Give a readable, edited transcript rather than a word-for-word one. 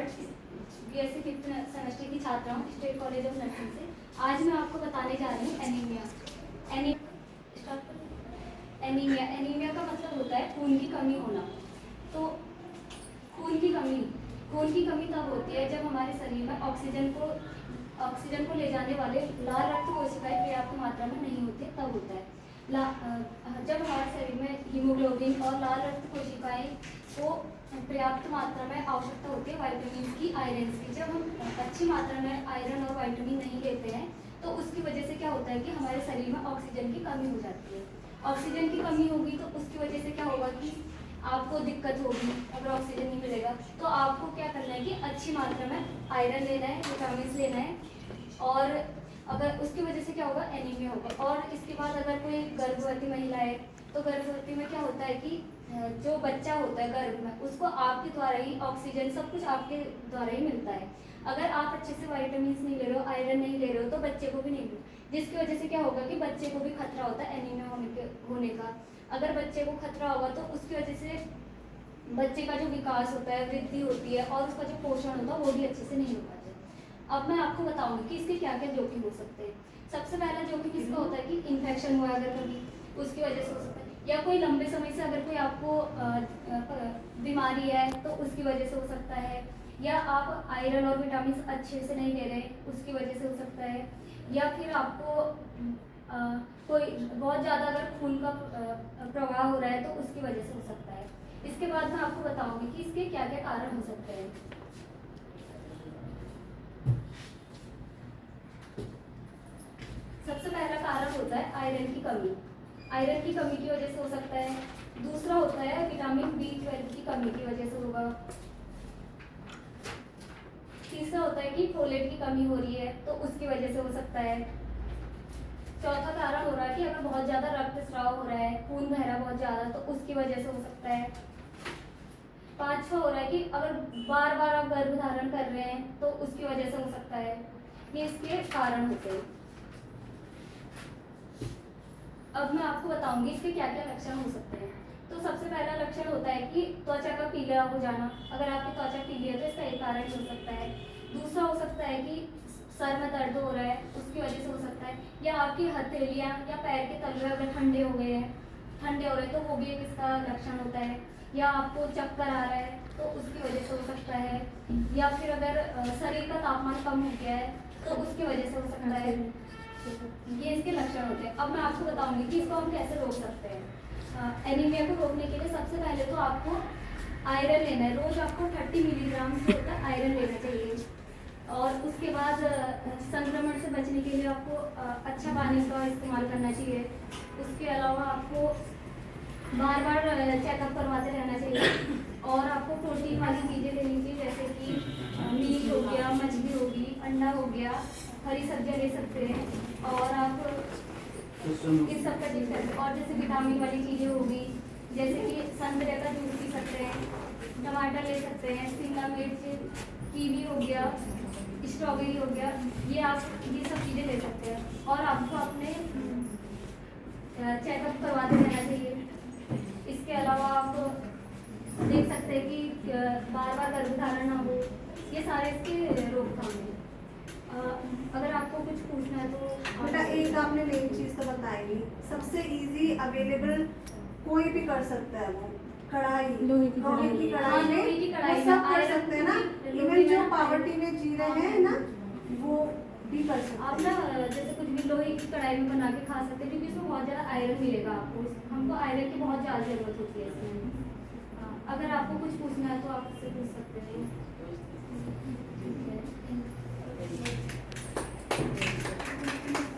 Bhatt BSc 5th semester की छात्रा हूँ स्टेट कॉलेज ऑफ नर्सिंग से। आज मैं आपको बताने जा रही हूँ एनीमिया का मतलब होता है खून की कमी होना। तो खून की कमी तब होती है जब हमारे शरीर में ऑक्सीजन को ले जाने वाले लाल रक्त कोशिकाएं पर्याप्त मात्रा में नहीं होती, तब होता है। जब हमारे शरीर में हीमोग्लोबिन और लाल रक्त कोशिकाएं को पर्याप्त मात्रा में आवश्यकता होती है विटामिन की, आयरन की। जब हम अच्छी मात्रा में आयरन और विटामिन नहीं लेते हैं तो उसकी वजह से क्या होता है कि हमारे शरीर में ऑक्सीजन की कमी हो जाती है। ऑक्सीजन की कमी होगी तो उसकी वजह से क्या होगा कि आपको दिक्कत होगी। अगर ऑक्सीजन नहीं मिलेगा तो आपको क्या करना है कि अच्छी मात्रा में आयरन लेना है, विटामिन लेना है, और अगर उसकी वजह से क्या होगा, एनीमिया होगा। और इसके बाद अगर कोई गर्भवती महिला है तो गर्भवती में क्या होता है कि जो बच्चा होता है गर्भ में उसको आपके द्वारा ही ऑक्सीजन सब कुछ आपके द्वारा ही मिलता है। अगर आप अच्छे से विटामिन नहीं ले रहे हो, आयरन नहीं ले रहे हो तो बच्चे को भी नहीं मिले, जिसकी वजह से क्या होगा कि बच्चे को भी खतरा होता है एनीमिया होने का। अगर बच्चे को खतरा होगा तो उसकी वजह से बच्चे का जो विकास होता है, वृद्धि होती है और उसका जो पोषण होता है वो भी अच्छे से नहीं हो पाता है। अब मैं आपको बताऊंगी कि इसके क्या क्या जोखिम हो सकते हैं। सबसे पहला जोखिम इसका होता है कि इन्फेक्शन हुआ अगर कभी, उसकी वजह से हो सकता है, या कोई लंबे समय से अगर कोई आपको बीमारी है तो उसकी वजह से हो सकता है, या आप आयरन और विटामिन अच्छे से नहीं ले रहे उसकी वजह से हो सकता है, या फिर आपको कोई बहुत ज़्यादा अगर खून का प्रवाह हो रहा है तो उसकी वजह से हो सकता है। इसके बाद मैं आपको बताऊंगी कि इसके क्या क्या कारण हो सकते हैं। सबसे पहला कारण होता है आयरन की कमी। आयरन की कमी की वजह से हो सकता है। दूसरा होता है विटामिन B12 की कमी की वजह से होगा। तीसरा होता है कि फोलेट की कमी हो रही है तो उसकी वजह से हो सकता है। चौथा कारण हो रहा है कि अगर बहुत ज़्यादा रक्तस्राव हो रहा है, खून बह रहा है बहुत ज़्यादा, तो उसकी वजह से हो सकता है। पांचवा हो रहा है कि अगर बार बार आप गर्भ धारण कर रहे हैं तो उसकी वजह से हो सकता है। ये इसके कारण होते हैं। अब मैं आपको बताऊंगी इसके क्या क्या लक्षण हो सकते हैं। तो सबसे पहला लक्षण होता है कि त्वचा का पीला हो जाना। अगर आपकी त्वचा पीली है तो इसका एक कारण हो सकता है। दूसरा हो सकता है कि सर में दर्द हो रहा है, उसकी वजह से हो सकता है, या आपकी हथेलियाँ या पैर के तलवे अगर ठंडे हो रहे हैं तो वो भी एक इसका लक्षण होता है, या आपको चक्कर आ रहा है तो उसकी वजह से हो सकता है, या फिर अगर शरीर का तापमान कम हो गया है तो उसकी वजह से हो सकता है। ये इसके लक्षण होते हैं। अब मैं आपको बताऊंगी कि इसको हम कैसे रोक सकते हैं। एनीमिया को रोकने के लिए सबसे पहले तो आपको आयरन लेना है। रोज आपको 30 मिलीग्राम से होता है आयरन लेना चाहिए। और उसके बाद संक्रमण से बचने के लिए आपको अच्छा पानी का इस्तेमाल करना चाहिए। उसके अलावा आपको बार बार चेकअप करवाते रहना चाहिए, और आपको प्रोटीन वाली चीज़ें लेनी चाहिए, जैसे कि मीट हो गया, मछली होगी, अंडा हो गया, हरी सब्जियाँ ले सकते हैं, और आप इस सब का चीज़ करते हैं। और जैसे विटामिन वाली चीज़ें होगी, जैसे कि संतरे का जूस पी सकते हैं, टमाटर ले सकते हैं, शिमला मिर्च, कीवी हो गया, स्ट्रॉबेरी हो गया, ये सब चीज़ें ले सकते हैं। और आपको अपने चेकअप करवाते रहना चाहिए। इसके अलावा आप देख सकते हैं कि बार बार गर्भधारण ना हो। ये सारे इसके रोकथाम हैं। अगर आपको कुछ पूछना है तो बेटा, एक आपने मेन चीज़ तो बताई, सबसे इजी अवेलेबल कोई भी कर सकता है, वो कढ़ाई, लोहे की कढ़ाई सब कर सकते हैं ना। इवन जो पावर्टी में जी रहे हैं ना वो भी कर सकते हैं। आप ना जैसे कुछ भी लोहे की कढ़ाई में बना के खा सकते हैं, क्योंकि इसमें बहुत ज़्यादा आयरन मिलेगा आपको। हमको आयरन की बहुत ज़्यादा ज़रूरत होती है इसमें। अगर आपको कुछ पूछना है तो आप उससे पूछ सकते हैं।